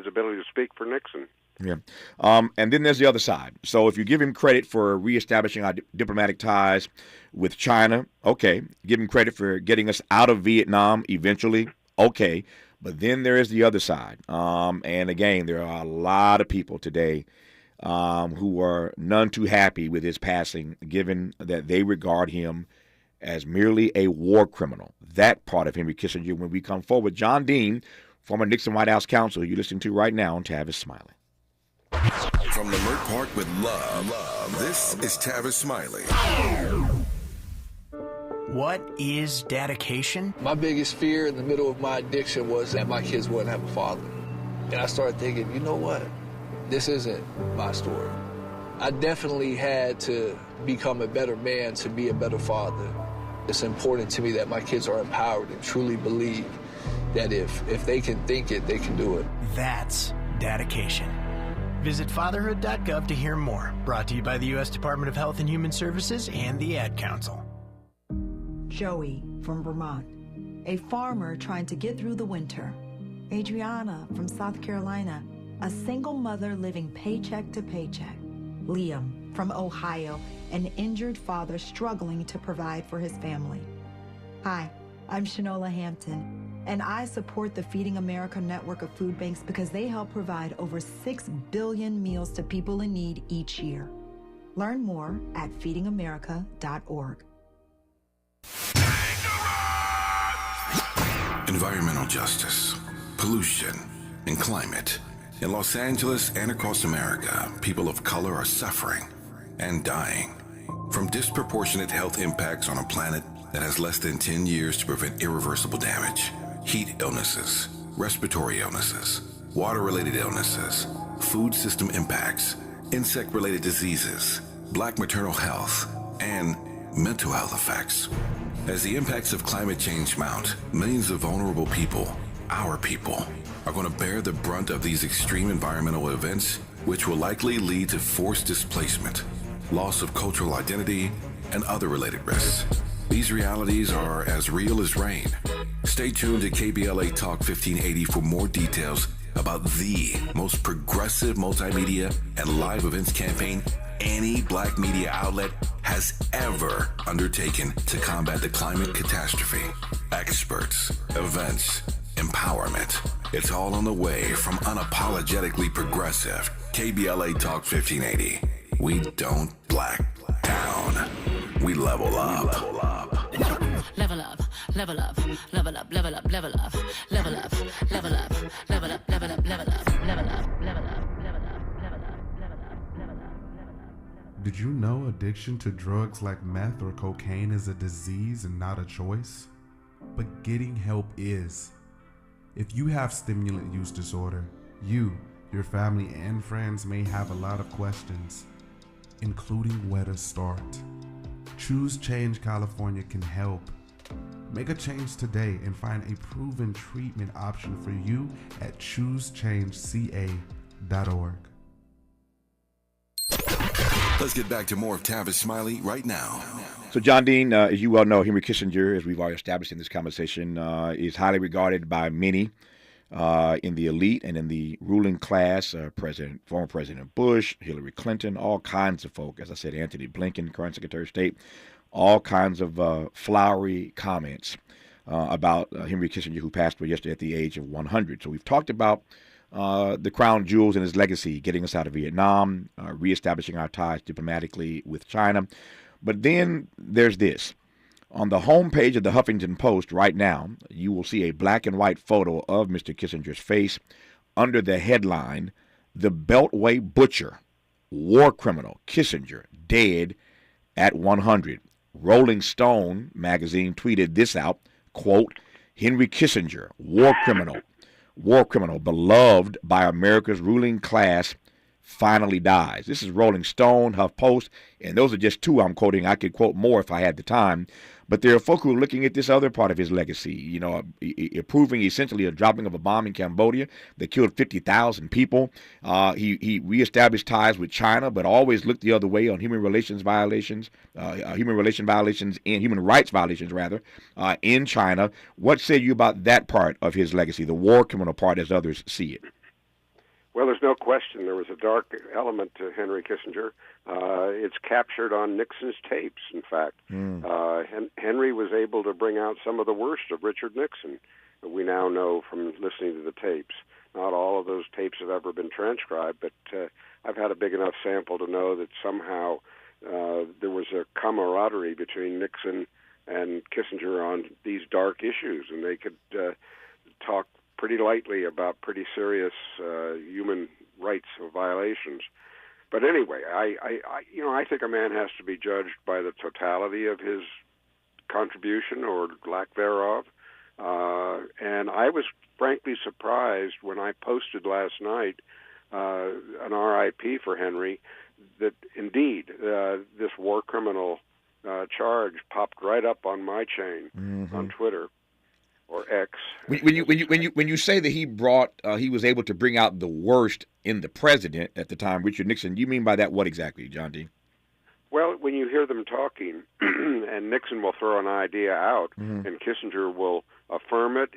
ability to speak for Nixon. Yeah. And then there's the other side. So if you give him credit for reestablishing our diplomatic ties with China, okay. Give him credit for getting us out of Vietnam eventually, okay. But then there is the other side. And again, there are a lot of people today who are none too happy with his passing, given that they regard him as merely a war criminal. That part of Henry Kissinger, when we come forward. John Dean, former Nixon White House counsel, you're listening to right now on Tavis Smiley. From Leimert Park with love, this is Tavis Smiley. What is dedication? My biggest fear in the middle of my addiction was that my kids wouldn't have a father. And I started thinking, you know what? This isn't my story. I definitely had to become a better man to be a better father. It's important to me that my kids are empowered and truly believe that if they can think it, they can do it. That's dedication. Visit fatherhood.gov to hear more. Brought to you by the U.S. Department of Health and Human Services and the Ad Council. Joey from Vermont, a farmer trying to get through the winter. Adriana from South Carolina, a single mother living paycheck to paycheck. Liam from Ohio, an injured father struggling to provide for his family. Hi, I'm Shanola Hampton, and I support the Feeding America network of food banks because they help provide over 6 billion meals to people in need each year. Learn more at feedingamerica.org. Environmental justice, pollution, and climate. In Los Angeles and across America, people of color are suffering and dying from disproportionate health impacts on a planet that has less than 10 years to prevent irreversible damage. Heat illnesses, respiratory illnesses, water-related illnesses, food system impacts, insect-related diseases, black maternal health, and mental health effects. As the impacts of climate change mount, millions of vulnerable people, our people, are going to bear the brunt of these extreme environmental events, which will likely lead to forced displacement, loss of cultural identity, and other related risks. These realities are as real as rain. Stay tuned to KBLA Talk 1580 for more details about the most progressive multimedia and live events campaign any black media outlet has ever undertaken to combat the climate catastrophe. Experts, events, empowerment. It's all on the way from unapologetically progressive KBLA Talk 1580. We don't black down. We level up. Level up, level up, level up, level up, level up, level up, level up, level up, level up, level up, level up, level up. Did you know addiction to drugs like meth or cocaine is a disease and not a choice? But getting help is. If you have stimulant use disorder, you, your family, and friends may have a lot of questions, including where to start. Choose Change California can help. Make a change today and find a proven treatment option for you at choosechangeca.org. Let's get back to more of Tavis Smiley right now. So, John Dean, as you well know, Henry Kissinger, as we've already established in this conversation, is highly regarded by many in the elite and in the ruling class. Former President Bush, Hillary Clinton, all kinds of folk. As I said, Anthony Blinken, current Secretary of State, all kinds of flowery comments about Henry Kissinger, who passed away yesterday at the age of 100. So we've talked about the crown jewels and his legacy, getting us out of Vietnam, reestablishing our ties diplomatically with China. But then there's this. On the homepage of the Huffington Post right now, you will see a black and white photo of Mr. Kissinger's face under the headline, "The Beltway Butcher, War Criminal Kissinger, Dead at 100. Rolling Stone magazine tweeted this out, quote, "Henry Kissinger, war criminal, beloved by America's ruling class, finally dies." This is Rolling Stone, HuffPost, and those are just two I'm quoting. I could quote more if I had the time. But there are folk who are looking at this other part of his legacy, approving essentially a dropping of a bomb in Cambodia that killed 50,000 people. He reestablished ties with China, but always looked the other way on human rights violations, in China. What say you about that part of his legacy, the war criminal part as others see it? Well, there's no question there was a dark element to Henry Kissinger. It's captured on Nixon's tapes, in fact. Henry was able to bring out some of the worst of Richard Nixon, we now know from listening to the tapes. Not all of those tapes have ever been transcribed, but I've had a big enough sample to know that somehow there was a camaraderie between Nixon and Kissinger on these dark issues, and they could talk pretty lightly about pretty serious human rights violations. But anyway, I think a man has to be judged by the totality of his contribution or lack thereof. And I was frankly surprised when I posted last night an RIP for Henry that indeed this war criminal charge popped right up on my chain on Twitter. Or X. When you say that he was able to bring out the worst in the president at the time, Richard Nixon, you mean by that what exactly, John D? Well, when you hear them talking, and Nixon will throw an idea out, and Kissinger will affirm it,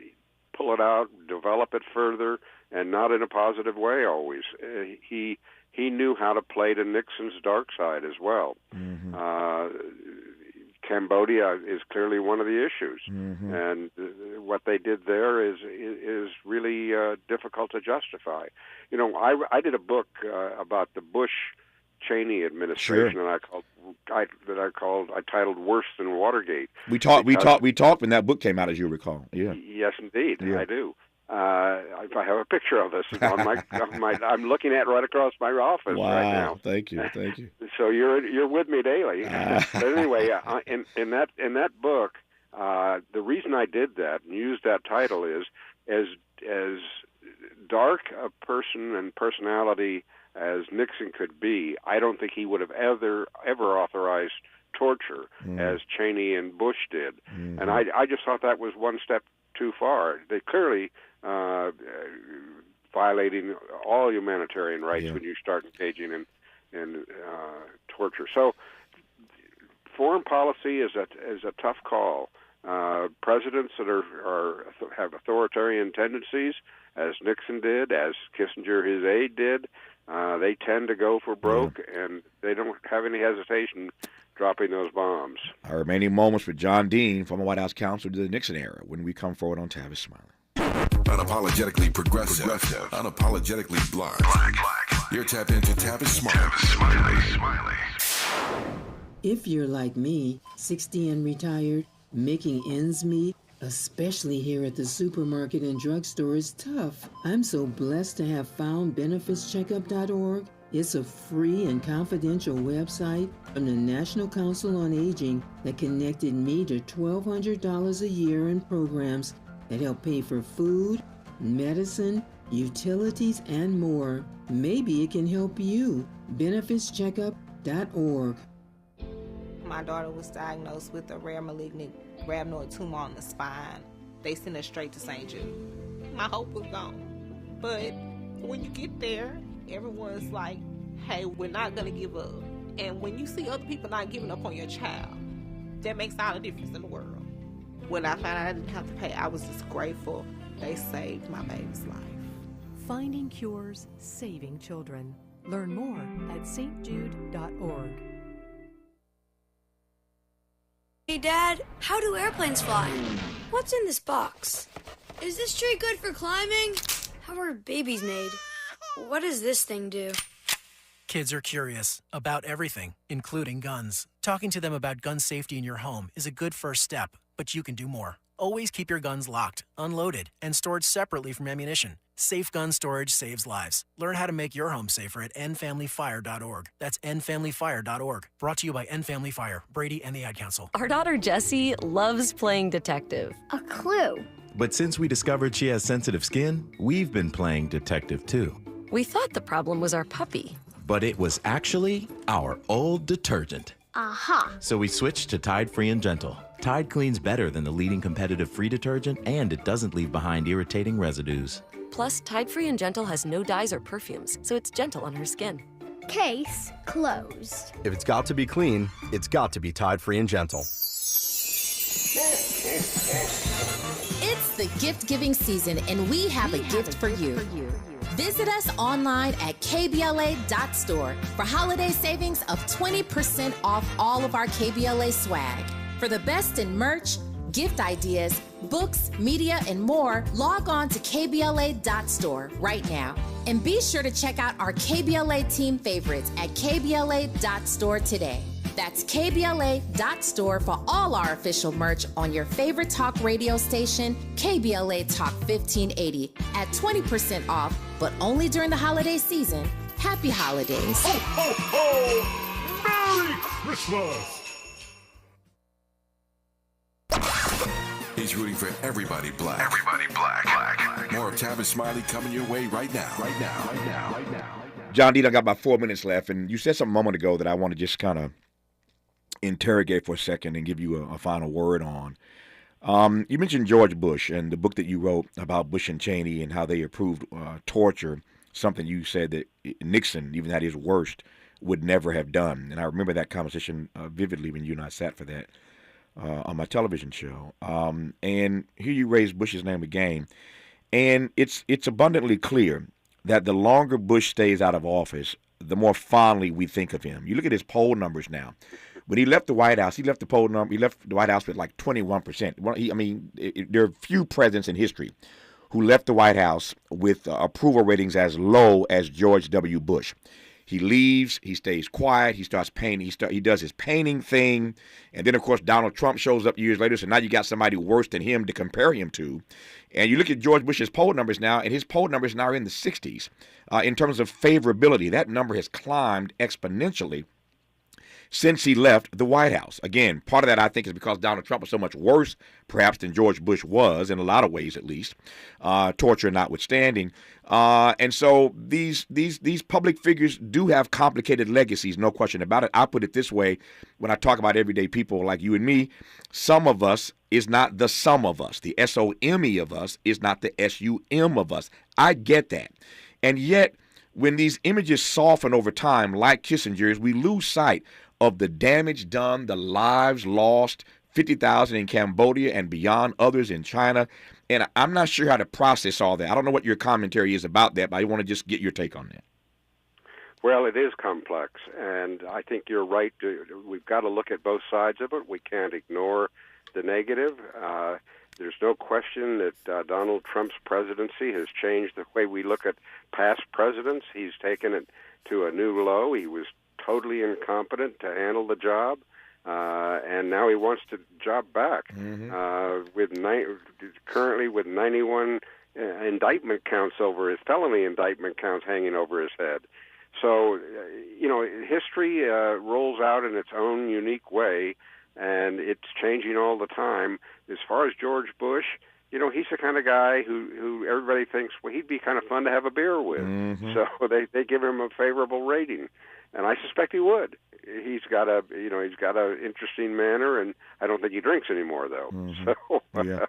pull it out, develop it further, and not in a positive way always. He knew how to play to Nixon's dark side as well. Cambodia is clearly one of the issues, and what they did there is really difficult to justify. I did a book about the Bush-Cheney administration, and I titled "Worse Than Watergate." We talked when that book came out, as you recall. Yeah. Yes, indeed, yeah. I do. I have a picture of this on my I'm looking at right across my office right now. Thank you. So you're with me daily. But anyway, in that book, the reason I did that and used that title is as dark a person and personality as Nixon could be, I don't think he would have ever authorized torture as Cheney and Bush did. And I just thought that was one step too far. They clearly violating all humanitarian rights when you start engaging in torture. So foreign policy is a tough call. Presidents that have authoritarian tendencies, as Nixon did, as Kissinger, his aide, did, they tend to go for broke, and they don't have any hesitation dropping those bombs. Our remaining moments with John Dean, former White House counsel to the Nixon era, when we come forward on Tavis Smiley. Unapologetically progressive. Unapologetically black. You're tapped into Tavis Smiley. If you're like me, 60 and retired, making ends meet, especially here at the supermarket and drugstore, is tough. I'm so blessed to have found benefitscheckup.org. It's a free and confidential website from the National Council on Aging that connected me to $1,200 a year in programs that help pay for food, medicine, utilities, and more. Maybe it can help you. benefitscheckup.org. My daughter was diagnosed with a rare malignant rhabdoid tumor on the spine. They sent her straight to St. Jude. My hope was gone. But when you get there, everyone's like, hey, we're not going to give up. And when you see other people not giving up on your child, that makes all the difference in the world. When I found out I didn't have to pay, I was just grateful. They saved my baby's life. Finding cures, saving children. Learn more at stjude.org. Hey, Dad, how do airplanes fly? What's in this box? Is this tree good for climbing? How are babies made? What does this thing do? Kids are curious about everything, including guns. Talking to them about gun safety in your home is a good first step, but you can do more. Always keep your guns locked, unloaded, and stored separately from ammunition. Safe gun storage saves lives. Learn how to make your home safer at endfamilyfire.org. That's endfamilyfire.org. Brought to you by End Family Fire, Brady, and the Ad Council. Our daughter Jessie loves playing detective. A clue. But since we discovered she has sensitive skin, we've been playing detective too. We thought the problem was our puppy. But it was actually our old detergent. Aha. So we switched to Tide Free and Gentle. Tide cleans better than the leading competitive free detergent, and it doesn't leave behind irritating residues. Plus, Tide Free and Gentle has no dyes or perfumes, so it's gentle on her skin. Case closed. If it's got to be clean, it's got to be Tide Free and Gentle. It's the gift-giving season, and we have a gift for you. Visit us online at KBLA.store for holiday savings of 20% off all of our KBLA swag. For the best in merch, gift ideas, books, media, and more, log on to KBLA.store right now. And be sure to check out our KBLA team favorites at KBLA.store today. That's KBLA.store for all our official merch on your favorite talk radio station, KBLA Talk 1580, at 20% off, but only during the holiday season. Happy holidays. Ho, ho, ho! Merry Christmas! He's rooting for everybody black. Everybody black. More of Tavis Smiley coming your way right now. Right now. John D, I got about 4 minutes left, and you said something a moment ago that I want to just kind of interrogate for a second and give you a final word on. You mentioned George Bush and the book that you wrote about Bush and Cheney and how they approved torture, something you said that Nixon, even at his worst, would never have done. And I remember that conversation vividly when you and I sat for that on my television show. And here you raise Bush's name again. And it's abundantly clear that the longer Bush stays out of office, the more fondly we think of him. You look at his poll numbers now. When he left the White House, he left the White House with like 21%. There are few presidents in history who left the White House with approval ratings as low as George W. Bush. He leaves, he stays quiet, he starts painting, he does his painting thing, and then, of course, Donald Trump shows up years later, so now you got somebody worse than him to compare him to. And you look at George Bush's poll numbers now, and his poll numbers now are in the 60s. In terms of favorability, that number has climbed exponentially since he left the White House. Again, part of that, I think, is because Donald Trump was so much worse, perhaps, than George Bush was, in a lot of ways at least, torture notwithstanding. And so these public figures do have complicated legacies, no question about it. I put it this way, when I talk about everyday people like you and me, some of us is not the sum of us. The S-O-M-E of us is not the S-U-M of us. I get that. And yet, when these images soften over time, like Kissinger's, we lose sight of the damage done, the lives lost, 50,000 in Cambodia and beyond, others in China. And I'm not sure how to process all that. I don't know what your commentary is about that, but I want to just get your take on that. Well, it is complex, and I think you're right. We've got to look at both sides of it. We can't ignore the negative. There's no question that Donald Trump's presidency has changed the way we look at past presidents. He's taken it to a new low. He was totally incompetent to handle the job, and now he wants the job back. Currently with 91 indictment counts felony indictment counts hanging over his head. So, history rolls out in its own unique way, and it's changing all the time. As far as George Bush, he's the kind of guy who everybody thinks, well, he'd be kind of fun to have a beer with. So they give him a favorable rating. And I suspect he would. He's got a interesting manner, and I don't think he drinks anymore, though. So yeah.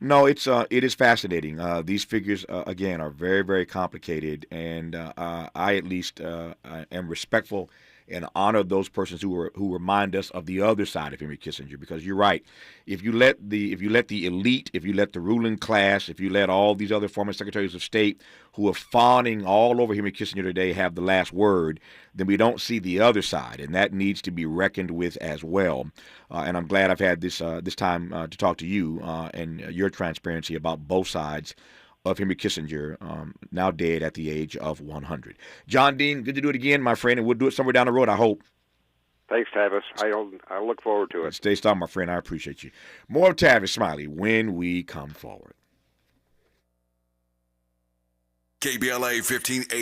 No, it is fascinating. These figures again are very, very complicated, and I at least am respectful and honor those persons who remind us of the other side of Henry Kissinger. Because you're right, if you let the elite, if you let the ruling class, if you let all these other former secretaries of state who are fawning all over Henry Kissinger today have the last word, then we don't see the other side, and that needs to be reckoned with as well. And I'm glad I've had this time to talk to you and your transparency about both sides of Henry Kissinger, now dead at the age of 100. John Dean, good to do it again, my friend, and we'll do it somewhere down the road, I hope. Thanks, Tavis. I look forward to it. Stay strong, my friend. I appreciate you. More of Tavis Smiley when we come forward. KBLA 1580.